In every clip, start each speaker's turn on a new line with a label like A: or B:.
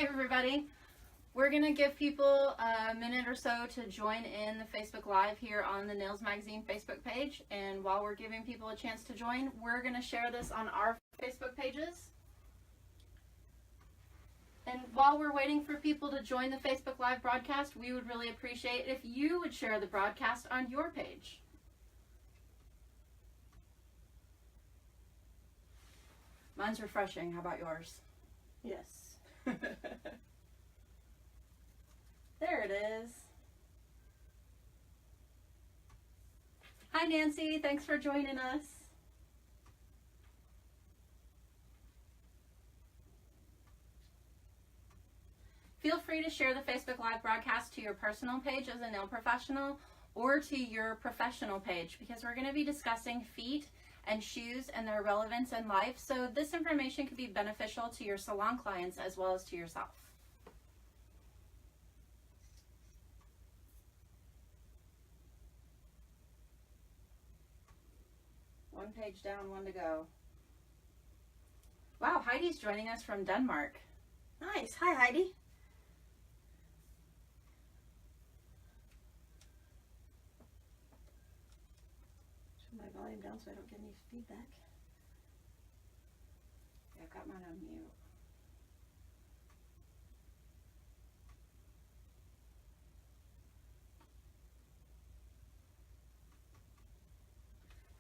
A: Hi everybody. We're going to give people a minute or so to join in the Facebook Live here on the Nails Magazine Facebook page. And while we're giving people a chance to join, we're going to share this on our Facebook pages. And while we're waiting for people to join the Facebook Live broadcast, we would really appreciate if you would share the broadcast on your page. Mine's refreshing. How about yours?
B: Yes.
A: There it is. Hi Nancy, thanks for joining us. Feel free to share the Facebook Live broadcast to your personal page as a nail professional or to your professional page, because we're going to be discussing feet and shoes and their relevance in life, so this information could be beneficial to your salon clients as well as to yourself. One page down, one to go. Wow, Heidi's joining us from Denmark.
B: Nice. Hi, Heidi. Turn my volume down so I don't get any feedback.
A: Yeah, I've got mine on mute.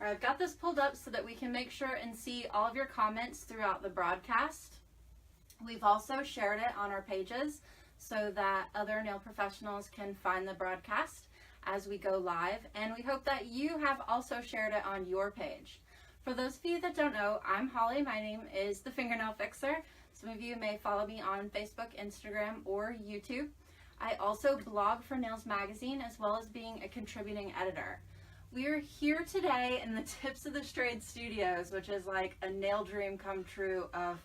A: All right, I've got this pulled up so that we can make sure and see all of your comments throughout the broadcast. We've also shared it on our pages so that other nail professionals can find the broadcast as we go live, and we hope that you have also shared it on your page. For those of you that don't know, I'm Holly. My name is the FingerNailFixer. Some of you may follow me on Facebook, Instagram, or YouTube. I also blog for Nails Magazine as well as being a contributing editor. We're here today in the Tips of the Trade Studios, which is like a nail dream come true of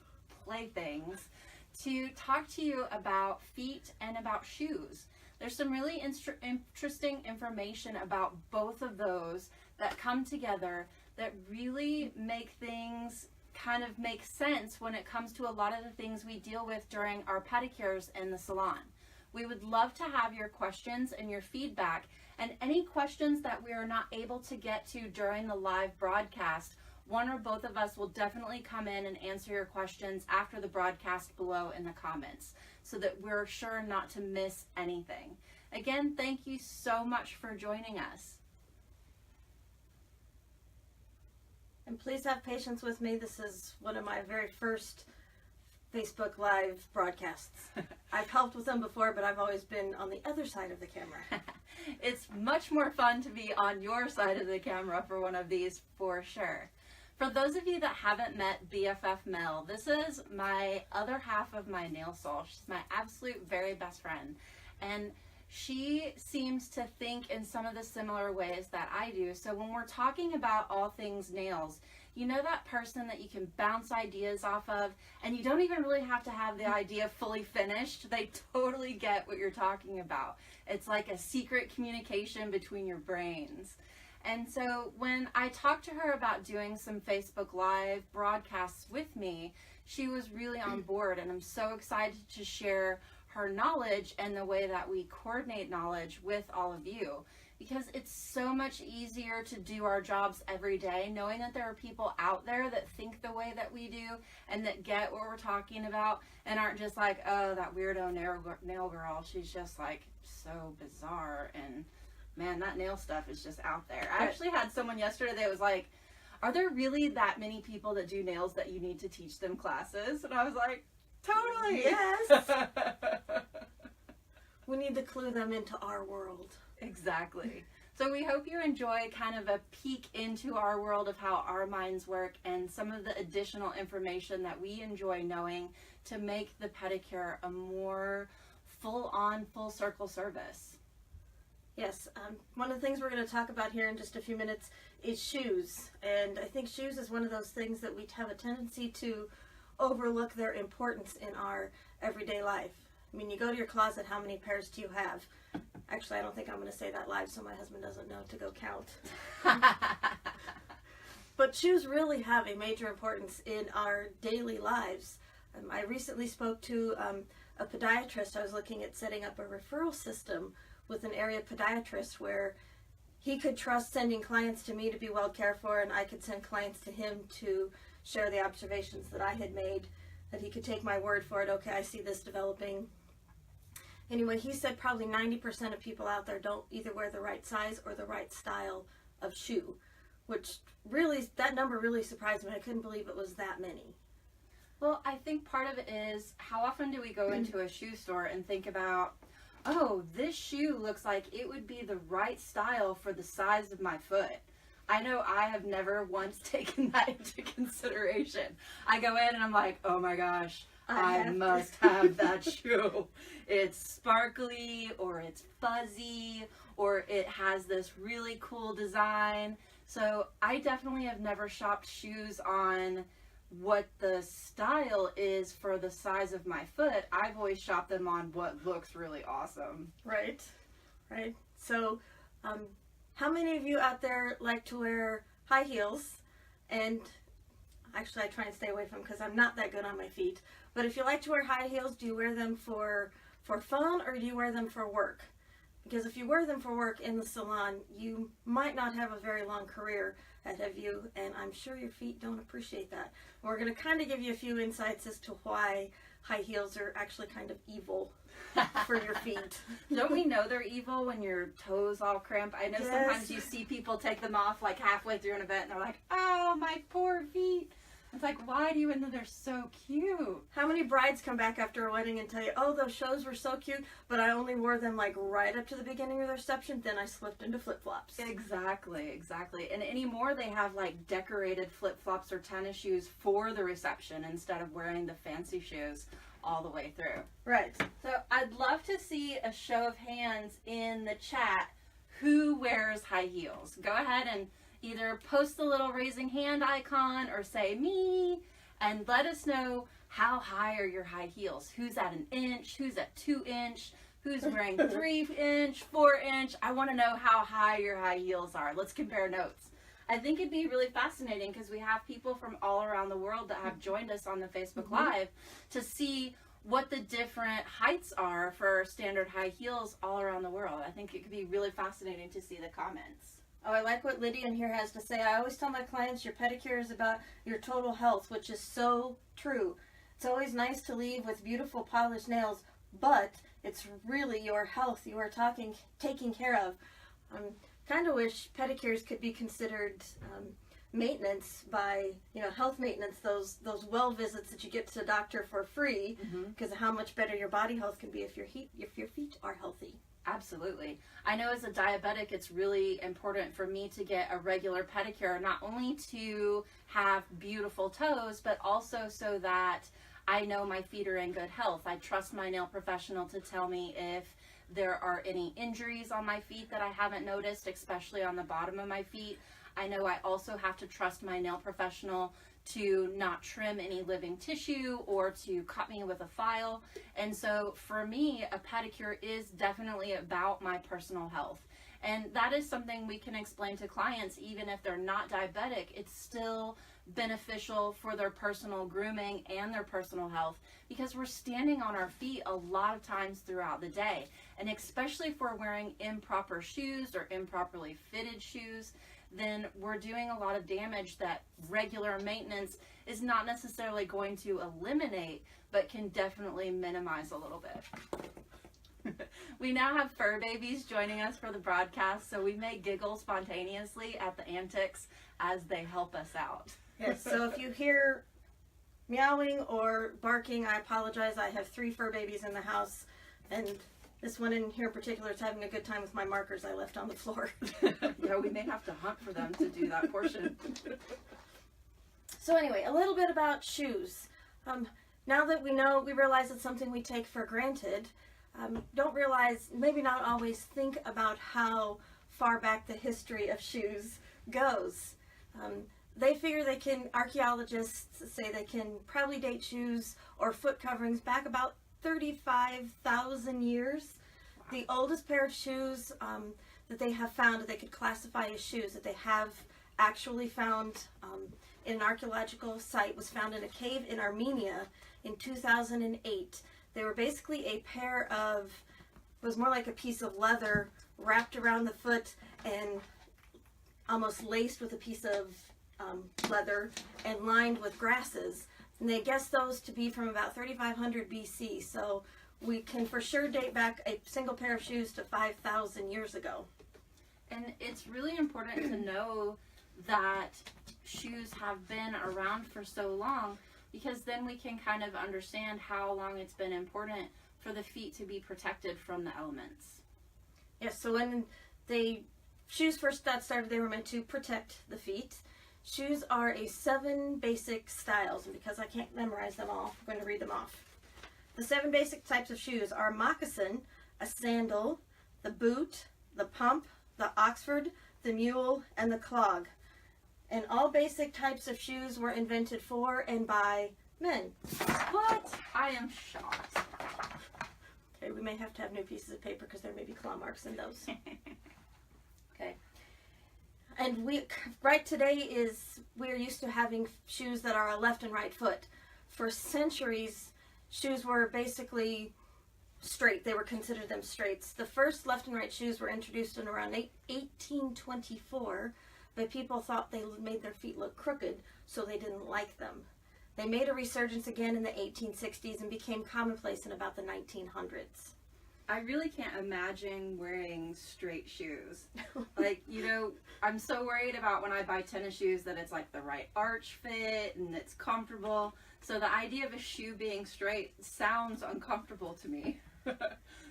A: playthings, to talk to you about feet and about shoes. There's some really interesting information about both of those that come together that really make things kind of make sense when it comes to a lot of the things we deal with during our pedicures in the salon. We would love to have your questions and your feedback, and any questions that we are not able to get to during the live broadcast, one or both of us will definitely come in and answer your questions after the broadcast below in the comments, so that we're sure not to miss anything. Again, thank you so much for joining us.
B: And please have patience with me. This is one of my very first Facebook Live broadcasts. I've helped with them before, but I've always been on the other side of the camera.
A: It's much more fun to be on your side of the camera for one of these, for sure. For those of you that haven't met BFF Mel, this is my other half of my nail soul. She's my absolute very best friend. And she seems to think in some of the similar ways that I do. So when we're talking about all things nails, you know that person that you can bounce ideas off of, and you don't even really have to have the idea fully finished. They totally get what you're talking about. It's like a secret communication between your brains. And so when I talked to her about doing some Facebook Live broadcasts with me, she was really on board, and I'm so excited to share her knowledge and the way that we coordinate knowledge with all of you, because it's so much easier to do our jobs every day knowing that there are people out there that think the way that we do and that get what we're talking about and aren't just like, oh, that weirdo nail girl, she's just like so bizarre, and man, that nail stuff is just out there. I actually had someone yesterday that was like, are there really that many people that do nails that you need to teach them classes? And I was like, totally.
B: Yes. We need to clue them into our world.
A: Exactly. So we hope you enjoy kind of a peek into our world of how our minds work and some of the additional information that we enjoy knowing to make the pedicure a more full-on, full-circle service.
B: Yes, one of the things we're going to talk about here in just a few minutes is shoes. And I think shoes is one of those things that we have a tendency to overlook their importance in our everyday life. I mean, you go to your closet, how many pairs do you have? Actually, I don't think I'm going to say that live so my husband doesn't know to go count. But shoes really have a major importance in our daily lives. I recently spoke to a podiatrist, I was looking at setting up a referral system with an area podiatrist where he could trust sending clients to me to be well cared for, and I could send clients to him to share the observations that I had made, that he could take my word for it. Okay, I see this developing. Anyway, he said probably 90% of people out there don't either wear the right size or the right style of shoe, which really, that number really surprised me. I couldn't believe it was that many.
A: Well, I think part of it is, how often do we go into a shoe store and think about, oh, this shoe looks like it would be the right style for the size of my foot. I know I have never once taken that into consideration. I go in and I'm like, oh my gosh, I must have that shoe. It's sparkly, or it's fuzzy, or it has this really cool design. So I definitely have never shopped shoes on what the style is for the size of my foot. I've always shopped them on what looks really awesome.
B: Right. So, how many of you out there like to wear high heels? And actually I try and stay away from them because I'm not that good on my feet. But if you like to wear high heels, do you wear them for fun, or do you wear them for work? Because if you wear them for work in the salon, you might not have a very long career ahead of you, and I'm sure your feet don't appreciate that. We're going to kind of give you a few insights as to why high heels are actually kind of evil for your feet.
A: Don't we know they're evil when your toes all cramp? I know sometimes you see people take them off like halfway through an event and they're like, oh, my poor feet. It's like, why do you? And they're so cute.
B: How many brides come back after a wedding and tell you, oh, those shows were so cute, but I only wore them like right up to the beginning of the reception, then I slipped into flip-flops.
A: Exactly. And anymore they have like decorated flip-flops or tennis shoes for the reception instead of wearing the fancy shoes all the way through.
B: Right.
A: So I'd love to see a show of hands in the chat who wears high heels. Go ahead and either post the little raising hand icon or say me, and let us know how high are your high heels. Who's at an inch? Who's at 2 inch? Who's wearing 3 inch, 4 inch? I want to know how high your high heels are. Let's compare notes. I think it'd be really fascinating because we have people from all around the world that have joined us on the Facebook Live to see what the different heights are for standard high heels all around the world. I think it could be really fascinating to see the comments.
B: Oh, I like what Lydia in here has to say. I always tell my clients your pedicure is about your total health, which is so true. It's always nice to leave with beautiful polished nails, but it's really your health you are taking care of. Kind of wish pedicures could be considered maintenance by, health maintenance, those well visits that you get to the doctor for free, because of how much better your body health can be if your feet are healthy.
A: Absolutely. I know as a diabetic, it's really important for me to get a regular pedicure, not only to have beautiful toes, but also so that I know my feet are in good health. I trust my nail professional to tell me if there are any injuries on my feet that I haven't noticed, especially on the bottom of my feet. I know I also have to trust my nail professional to not trim any living tissue or to cut me with a file. And so for me, a pedicure is definitely about my personal health. And that is something we can explain to clients, even if they're not diabetic. It's still beneficial for their personal grooming and their personal health, because we're standing on our feet a lot of times throughout the day. And especially if we're wearing improper shoes or improperly fitted shoes, then we're doing a lot of damage that regular maintenance is not necessarily going to eliminate, but can definitely minimize a little bit. We now have fur babies joining us for the broadcast, so we may giggle spontaneously at the antics as they help us out.
B: Yes, so if you hear meowing or barking, I apologize. I have 3 fur babies in the house, and this one in here in particular is having a good time with my markers I left on the floor.
A: Yeah, we may have to hunt for them to do that portion.
B: So anyway, a little bit about shoes. Now that we realize it's something we take for granted, don't realize, maybe not always think about how far back the history of shoes goes. They figure archaeologists say they can probably date shoes or foot coverings back about 35,000 years. Wow. The oldest pair of shoes that they have found that they could classify as shoes that they have actually found in an archaeological site was found in a cave in Armenia in 2008. They were basically a pair of, it was more like a piece of leather wrapped around the foot and almost laced with a piece of leather and lined with grasses. And they guessed those to be from about 3500 BC. So we can for sure date back a single pair of shoes to 5,000 years ago.
A: And it's really important to know that shoes have been around for so long, because then we can kind of understand how long it's been important for the feet to be protected from the elements.
B: Yes, so when shoes first got started, they were meant to protect the feet. Shoes are 7 basic styles, and because I can't memorize them all, I'm going to read them off. The 7 basic types of shoes are moccasin, a sandal, the boot, the pump, the Oxford, the mule, and the clog. And all basic types of shoes were invented for and by men.
A: What? I am shocked.
B: Okay, we may have to have new pieces of paper because there may be claw marks in those. Okay. And right today we're used to having shoes that are a left and right foot. For centuries, shoes were basically straight. They were considered them straights. The first left and right shoes were introduced in around 1824, but people thought they made their feet look crooked, so they didn't like them. They made a resurgence again in the 1860s and became commonplace in about the 1900s.
A: I really can't imagine wearing straight shoes. Like, I'm so worried about when I buy tennis shoes that it's like the right arch fit and it's comfortable. So the idea of a shoe being straight sounds uncomfortable to me.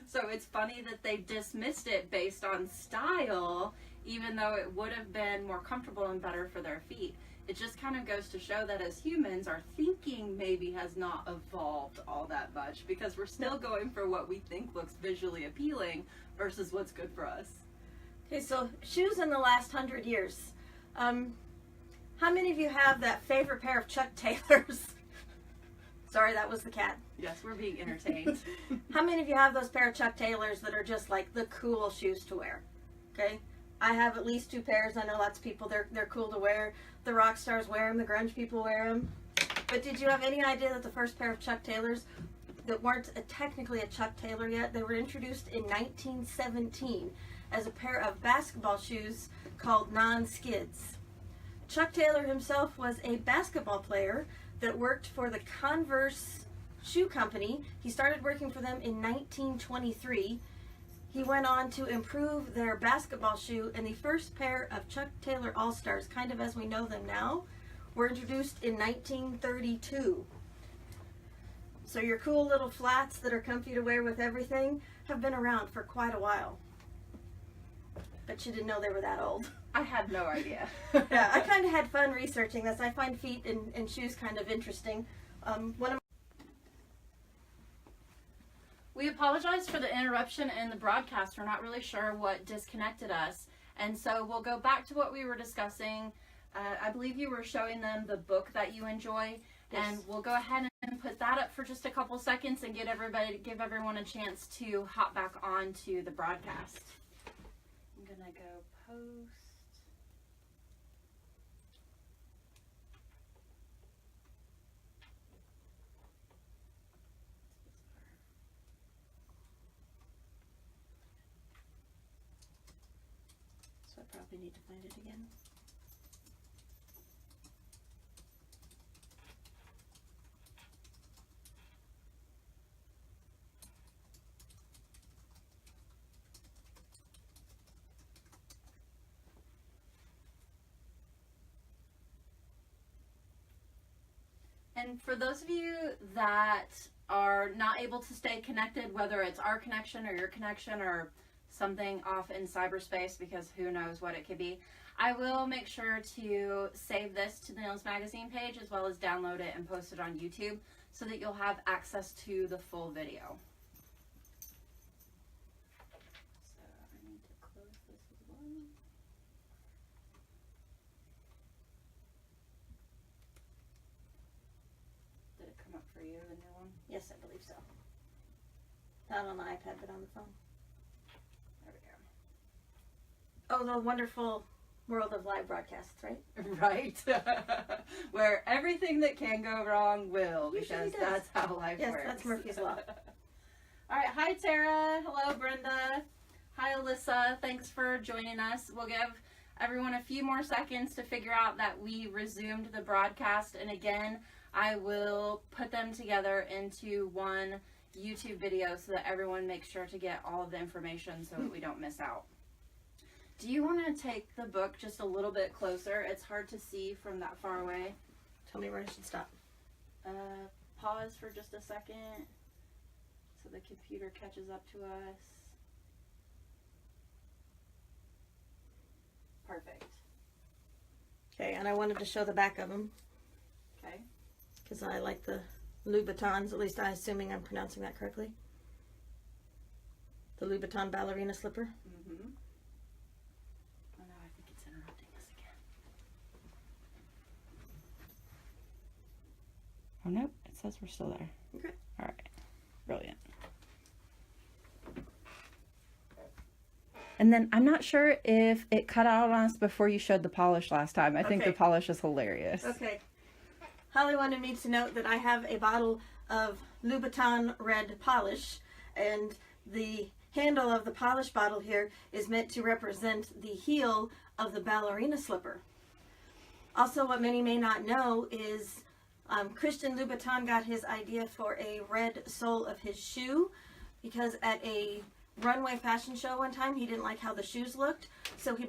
A: So it's funny that they dismissed it based on style, even though it would have been more comfortable and better for their feet. It just kind of goes to show that as humans, our thinking maybe has not evolved all that much, because we're still going for what we think looks visually appealing versus what's good for us.
B: Okay, so shoes in the last 100 years. How many of you have that favorite pair of Chuck Taylors? Sorry, that was the cat.
A: Yes, we're being entertained.
B: How many of you have those pair of Chuck Taylors that are just like the cool shoes to wear? Okay, I have at least 2 pairs. I know lots of people, they're cool to wear. The rock stars wear them, the grunge people wear them. But did you have any idea that the first pair of Chuck Taylors that weren't technically a Chuck Taylor yet, they were introduced in 1917 as a pair of basketball shoes called non-skids. Chuck Taylor himself was a basketball player that worked for the Converse shoe company. He started working for them in 1923. He went on to improve their basketball shoe, and the first pair of Chuck Taylor All-Stars, kind of as we know them now, were introduced in 1932. So your cool little flats that are comfy to wear with everything have been around for quite a while. But you didn't know they were that old.
A: I had no idea.
B: Yeah, I kind of had fun researching this. I find feet and shoes kind of interesting.
A: We apologize for the interruption in the broadcast. We're not really sure what disconnected us. And so we'll go back to what we were discussing. I believe you were showing them the book that you enjoy. Yes. And we'll go ahead and put that up for just a couple seconds and give everyone a chance to hop back on to the broadcast. I'm going to go post.
B: So I probably need to find it again.
A: And for those of you that are not able to stay connected, whether it's our connection or your connection or something off in cyberspace, because who knows what it could be, I will make sure to save this to the Nails Magazine page as well as download it and post it on YouTube so that you'll have access to the full video. So I need to close this as well. Did it come up for you, the new one?
B: Yes, I believe so. Not on the iPad, but on the phone.
A: There we go.
B: Oh, the wonderful world of live broadcasts, right?
A: Right. Where everything that can go wrong will,
B: Usually
A: because
B: does.
A: that's how life
B: Yes,
A: works.
B: that's Murphy's Law.
A: All right. Hi, Tara. Hello, Brenda. Hi, Alyssa. Thanks for joining us. We'll give everyone a few more seconds to figure out that we resumed the broadcast. And again, I will put them together into one YouTube video so that everyone makes sure to get all of the information so that we don't miss out. Do you want to take the book just a little bit closer? It's hard to see from that far away.
B: Tell me where I should stop.
A: Pause for just a second so the computer catches up to us. Perfect.
B: Okay, and I wanted to show the back of them.
A: Okay.
B: Because I like the Louboutins, at least I'm assuming I'm pronouncing that correctly. The Louboutin ballerina slipper.
A: Mm-hmm. Oh no, I think it's interrupting us again. Oh nope, it says we're still there.
B: Okay.
A: All right. Brilliant. And then I'm not sure if it cut out on us before you showed the polish last time. I think
B: Okay.
A: the polish is hilarious.
B: Okay. Holly wanted me to note that I have a bottle of Louboutin red polish, and the handle of the polish bottle here is meant to represent the heel of the ballerina slipper. Also, what many may not know is Christian Louboutin got his idea for a red sole of his shoe because at a runway fashion show one time he didn't like how the shoes looked, so he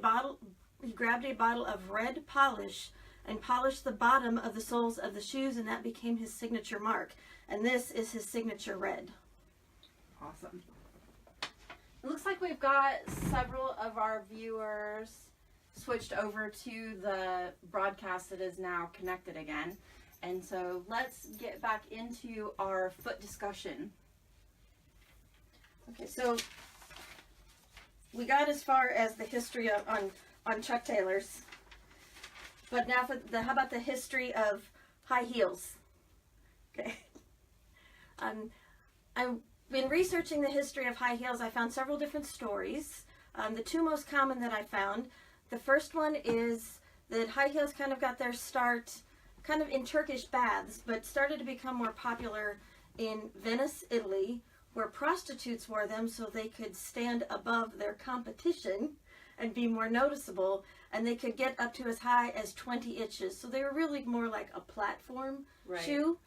B: grabbed a bottle of red polish and polished the bottom of the soles of the shoes, and that became his signature mark. And this is his signature red.
A: Awesome. It looks like we've got several of our viewers switched over to the broadcast that is now connected again. And so let's get back into our foot discussion.
B: Okay, so we got as far as the history of on Chuck Taylors, but now for how about the history of high heels? Okay, I've been researching the history of high heels. I found several different stories. The two most common that I found, the first one is that high heels kind of got their start kind of in Turkish baths, but started to become more popular in Venice, Italy, where prostitutes wore them so they could stand above their competition and be more noticeable, and they could get up to as high as 20 inches. So they were really more like a platform shoe.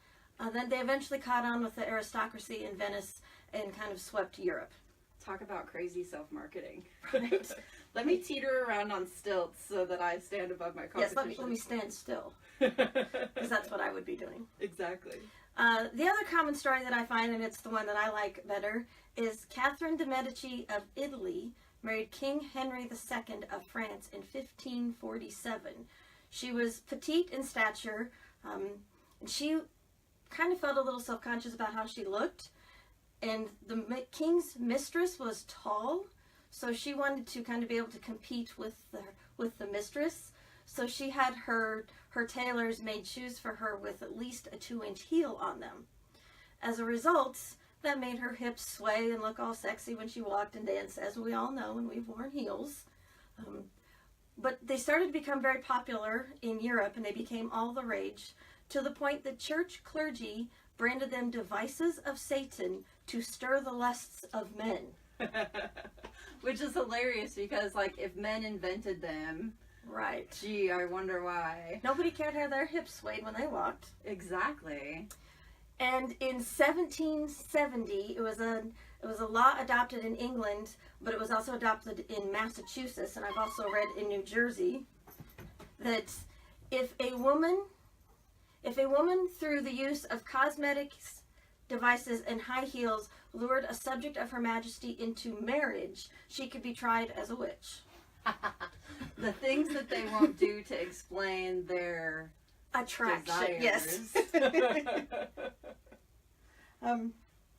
B: Then they eventually caught on with the aristocracy in Venice and kind of swept Europe.
A: Talk about crazy self-marketing.
B: Right.
A: Let me teeter around on stilts so that I stand above my competition.
B: Yes, let me stand still, because that's what I would be doing.
A: Exactly.
B: The other common story that I find, and it's the one that I like better, is Catherine de' Medici of Italy married King Henry II of France in 1547. She was petite in stature, and she kind of felt a little self-conscious about how she looked, and the king's mistress was tall, so she wanted to kind of be able to compete with the mistress. So she had her tailors made shoes for her with at least a 2-inch heel on them. As a result, that made her hips sway and look all sexy when she walked and danced, as we all know when we've worn heels. But they started to become very popular in Europe, and they became all the rage, to the point that church clergy branded them devices of Satan to stir the lusts of men.
A: Which is hilarious because, like, if men invented them,
B: right?
A: Gee, I wonder why.
B: Nobody cared how their hips swayed when they walked.
A: Exactly.
B: And in 1770, it was a law adopted in England, but it was also adopted in Massachusetts, and I've also read in New Jersey, that if a woman through the use of cosmetics, devices, and high heels lured a subject of Her Majesty into marriage, she could be tried as a witch.
A: The things that they won't do to explain their
B: attraction.
A: desires.
B: Yes.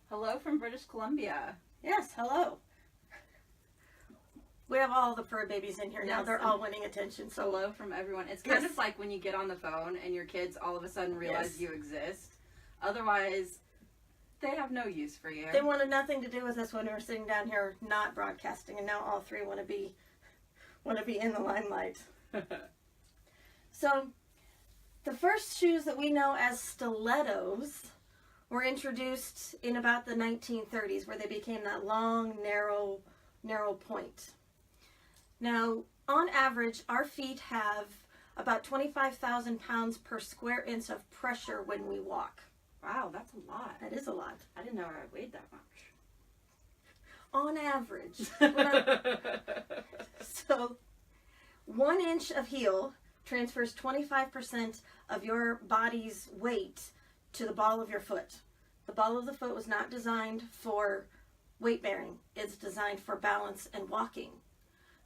A: Hello from British Columbia.
B: Yes, hello. We have all the fur babies in here now.
A: Yes,
B: they're all winning attention. So
A: hello from everyone. It's kind
B: Yes.
A: of like when you get on the phone and your kids all of a sudden realize
B: Yes.
A: you exist. Otherwise, they have no use for you.
B: they wanted nothing to do with us when we were sitting down here not broadcasting, and now all three want to be in the limelight. So, the first shoes that we know as stilettos were introduced in about the 1930s, where they became that long, narrow point. Now, on average, our feet have about 25,000 pounds per square inch of pressure when we walk.
A: Wow, that's a lot.
B: That is a lot.
A: I didn't know I weighed that much.
B: On average. So, 1 inch of heel transfers 25% of your body's weight to the ball of your foot. The ball of the foot was not designed for weight bearing. It's designed for balance and walking.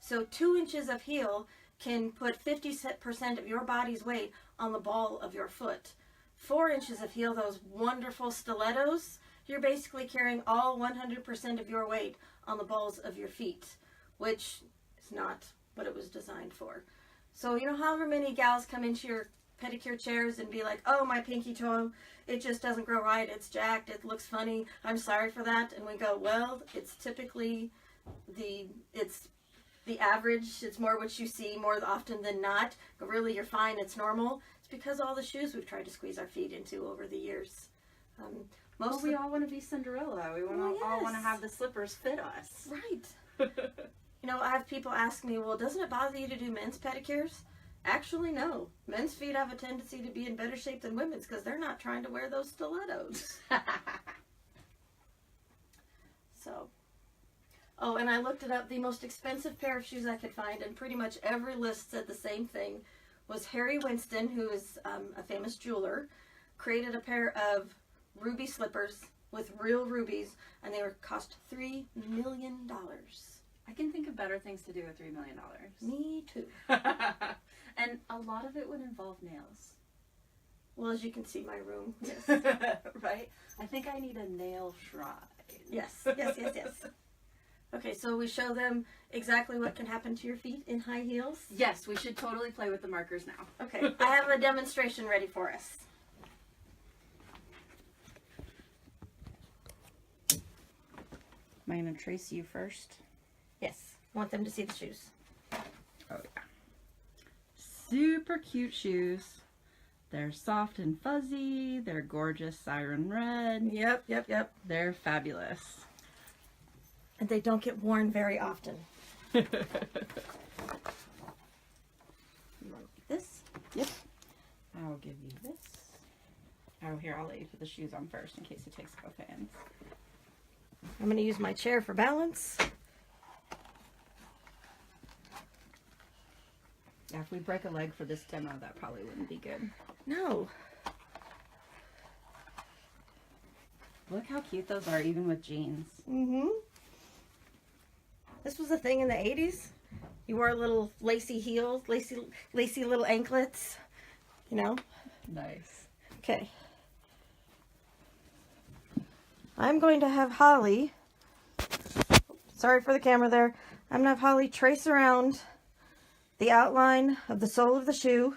B: So 2 inches of heel can put 50% of your body's weight on the ball of your foot. 4 inches of heel, those wonderful stilettos, you're basically carrying all 100% of your weight on the balls of your feet, which is not what it was designed for. So, you know, however many gals come into your pedicure chairs and be like, oh, my pinky toe, it just doesn't grow right, it's jacked, it looks funny, I'm sorry for that. And we go, well, it's typically the average, it's more what you see more often than not, but really you're fine, it's normal. It's because all the shoes we've tried to squeeze our feet into over the years.
A: We all want to be Cinderella. We all want to have the slippers fit us.
B: Right. You know, I have people ask me, well, doesn't it bother you to do men's pedicures? Actually, no. Men's feet have a tendency to be in better shape than women's because they're not trying to wear those stilettos. So, oh, and I looked it up. The most expensive pair of shoes I could find, and pretty much every list said the same thing, was Harry Winston, who is a famous jeweler, created a pair of ruby slippers with real rubies, and they cost $3 million.
A: I can think of better things to do with $3 million.
B: Me too.
A: And a lot of it would involve nails.
B: Well, as you can see, my room. Yes.
A: Right? I think I need a nail shrine.
B: Yes. Okay, so we show them exactly what can happen to your feet in high heels.
A: Yes, we should totally play with the markers now.
B: Okay, I have a demonstration ready for us.
A: Am I going to trace you first?
B: Yes, I want them to see the shoes.
A: Oh, yeah. Super cute shoes. They're soft and fuzzy. They're gorgeous siren red.
B: Yep.
A: They're fabulous.
B: And they don't get worn very often.
A: You want this? Yep. I'll give you this. Oh, here, I'll let you put the shoes on first in case it takes both hands.
B: I'm going to use my chair for balance.
A: Yeah, if we break a leg for this demo, that probably wouldn't be good.
B: No.
A: Look how cute those are, even with jeans.
B: Mm-hmm. This was a thing in the 80s. You wore little lacy heels, lacy little anklets, you know?
A: Nice.
B: Okay. I'm going to have Holly, sorry for the camera there, I'm going to have Holly trace around the outline of the sole of the shoe.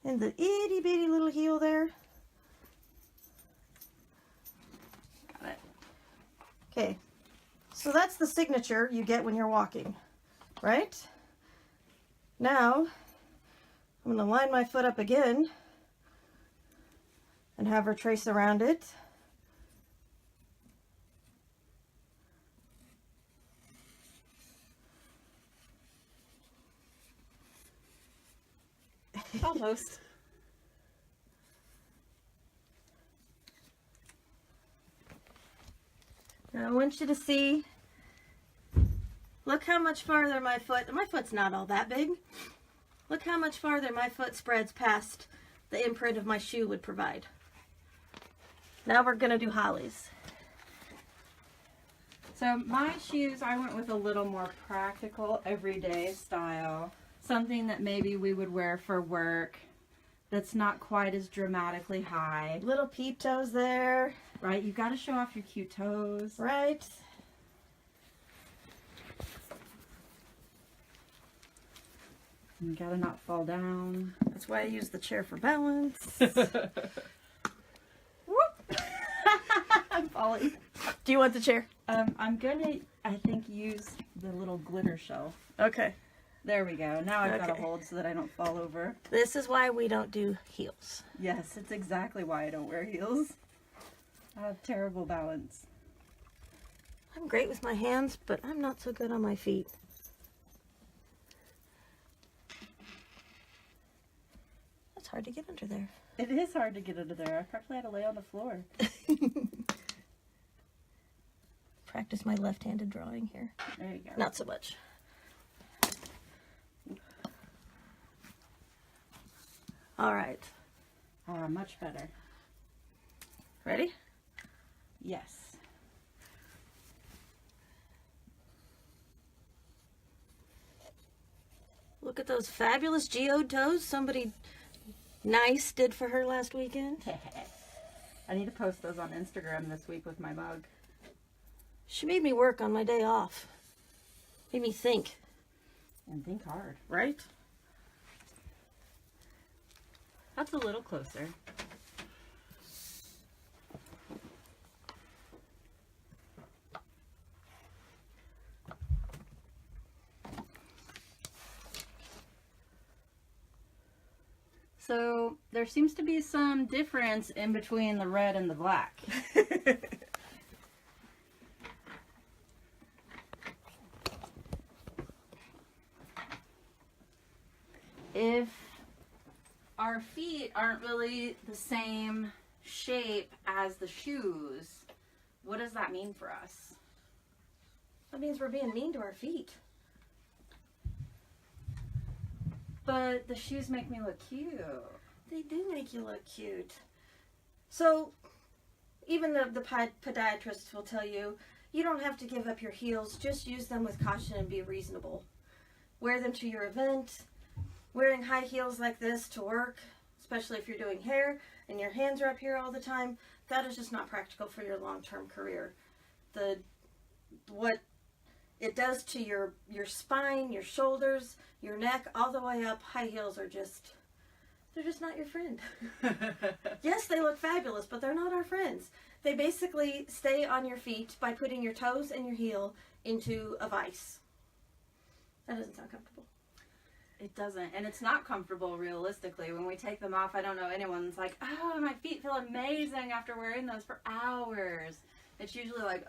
B: And the itty bitty little heel there.
A: Got it.
B: Okay, so that's the signature you get when you're walking, right? Now, I'm going to line my foot up again and have her trace around it.
A: Almost.
B: Now I want you to see, look how much farther my foot's not all that big. Look how much farther my foot spreads past the imprint of my shoe would provide. Now we're going to do Holly's.
A: So my shoes, I went with a little more practical, everyday style. Something that maybe we would wear for work that's not quite as dramatically high.
B: Little peep toes there.
A: Right? You got to show off your cute toes.
B: Right.
A: You got to not fall down.
B: That's why I use the chair for balance.
A: Whoop. Ollie.
B: Do you want the chair?
A: I'm gonna, I think, use the little glitter shelf.
B: Okay.
A: There we go. Now I've got a
B: Okay.
A: hold so that I don't fall over.
B: This is why we don't do heels.
A: Yes, it's exactly why I don't wear heels. I have terrible balance.
B: I'm great with my hands, but I'm not so good on my feet. That's hard to get under there.
A: It is hard to get under there. I probably had to lay on the floor.
B: Practice my left-handed drawing here.
A: There you go.
B: Not so much. All right.
A: Much better.
B: Ready?
A: Yes.
B: Look at those fabulous geode toes somebody nice did for her last weekend.
A: I need to post those on Instagram this week with my mug.
B: She made me work on my day off. Made me think.
A: And think hard.
B: Right?
A: That's a little closer. So there seems to be some difference in between the red and the black. If our feet aren't really the same shape as the shoes, what does that mean for us?
B: That means we're being mean to our feet.
A: But the shoes make me look cute.
B: They do make you look cute. So, even the podiatrists will tell you, you don't have to give up your heels. Just use them with caution and be reasonable. Wear them to your event. Wearing high heels like this to work, especially if you're doing hair and your hands are up here all the time, that is just not practical for your long-term career. What it does to your spine, your shoulders, your neck, all the way up, high heels are just, they're just not your friend. Yes, they look fabulous, but they're not our friends. They basically stay on your feet by putting your toes and your heel into a vise. That doesn't sound comfortable.
A: It doesn't, and it's not comfortable realistically. When we take them off, I don't know anyone that's like, oh, my feet feel amazing after wearing those for hours. It's usually like,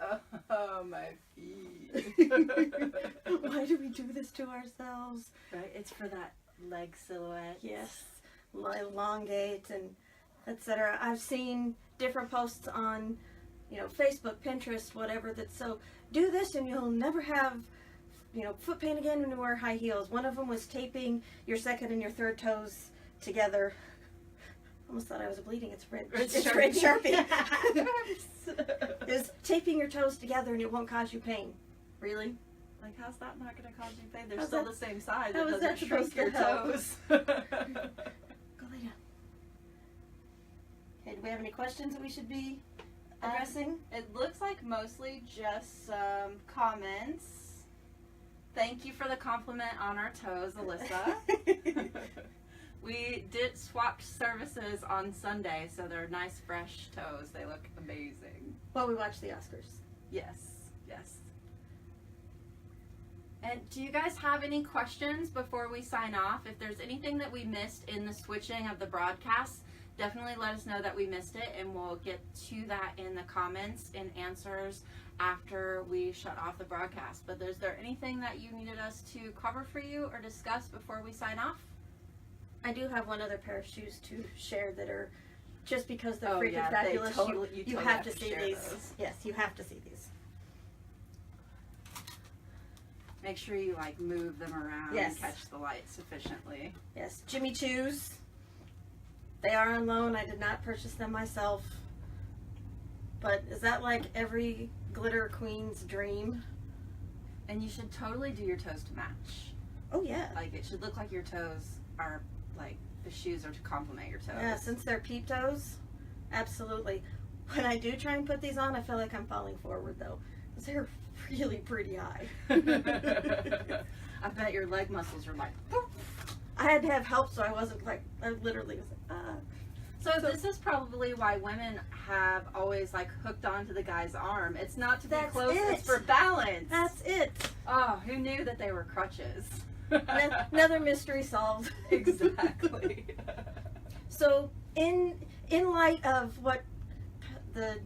A: oh, my feet.
B: Why do we do this to ourselves?
A: Right? It's for that leg silhouette.
B: Yes, elongate and etc. I've seen different posts on, Facebook, Pinterest, whatever, that so do this and you'll never have, foot pain again when you wear high heels. One of them was taping your second and your third toes together. Almost thought I was bleeding. It's red. It's red Sharpie. Is taping your toes together and it won't cause you pain. Really?
A: Like, how's that not going to cause you pain? They're
B: How's
A: still
B: that-
A: the same size.
B: how
A: It
B: is that
A: doesn't shrink
B: supposed
A: your
B: to help?
A: toes.
B: Go lay down. Okay, do we have any questions that we should be addressing?
A: It looks like mostly just some comments. Thank you for the compliment on our toes, Alyssa. We did swap services on Sunday, so they're nice, fresh toes. They look amazing.
B: Well, we watched the Oscars.
A: Yes, yes. And do you guys have any questions before we sign off? If there's anything that we missed in the switching of the broadcast, definitely let us know that we missed it, and we'll get to that in the comments and answers after we shut off the broadcast. But is there anything that you needed us to cover for you or discuss before we sign off?
B: I do have one other pair of shoes to share that are, just because they're
A: Oh,
B: freaking
A: yeah,
B: fabulous,
A: you
B: you
A: totally
B: have to see
A: share
B: these.
A: those.
B: Yes, you have to see these.
A: Make sure you move them around
B: Yes.
A: and catch the light sufficiently.
B: Yes, Jimmy Choo's. They are on loan. I did not purchase them myself. But is that like every glitter queen's dream?
A: And you should totally do your toes to match.
B: Oh yeah.
A: Like, it should look like your toes are, the shoes are to complement your toes.
B: Yeah, since they're peep toes, absolutely. When I do try and put these on, I feel like I'm falling forward though, because they're really pretty high.
A: I bet your leg muscles are like,
B: I had to have help, so I wasn't I literally was like, ah.
A: So this is probably why women have always like hooked onto the guy's arm. It's not to be close, it's for balance.
B: That's it.
A: Oh, who knew that they were crutches?
B: Another mystery solved.
A: Exactly.
B: So in light of what the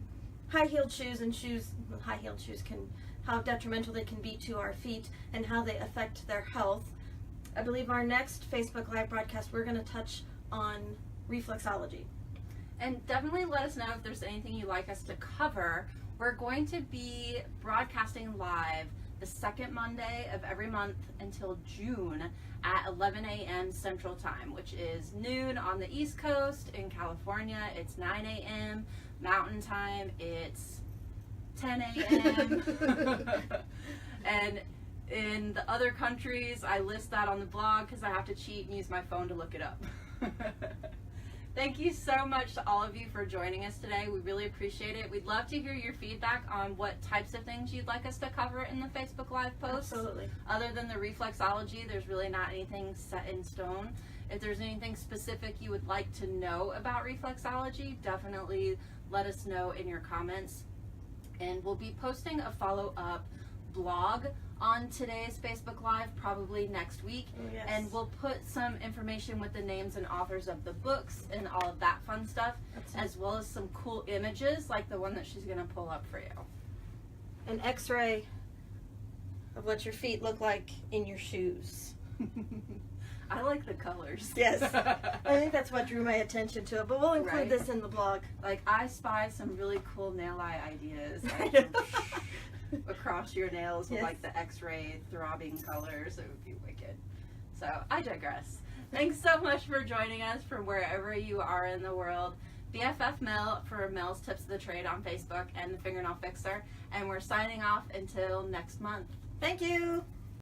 B: high-heeled shoes can, how detrimental they can be to our feet and how they affect their health, I believe our next Facebook Live broadcast we're going to touch on reflexology.
A: And definitely let us know if there's anything you'd like us to cover. We're going to be broadcasting live the second Monday of every month until June at 11 a.m. Central Time, which is noon on the East Coast. In California, it's 9 a.m. Mountain Time, it's 10 a.m. And in the other countries, I list that on the blog because I have to cheat and use my phone to look it up. Thank you so much to all of you for joining us today. We really appreciate it. We'd love to hear your feedback on what types of things you'd like us to cover in the Facebook Live posts.
B: Absolutely.
A: Other than the reflexology, there's really not anything set in stone. If there's anything specific you would like to know about reflexology, definitely let us know in your comments. And we'll be posting a follow-up blog on today's Facebook Live probably next week.
B: Oh, yes.
A: And we'll put some information with the names and authors of the books and all of that fun stuff, as well as some cool images like the one that she's going to pull up for you.
B: An x-ray of what your feet look like in your shoes.
A: I like the colors.
B: Yes. I think that's what drew my attention to it, but we'll include this in the blog.
A: Like, I spy some really cool nail eye ideas. Across your nails with like the x-ray throbbing colors. It would be wicked. So I digress. Thanks so much for joining us from wherever you are in the world. BFF Mel for Mel's Tips of the Trade on Facebook and the FingerNailFixer. And we're signing off until next month.
B: Thank you.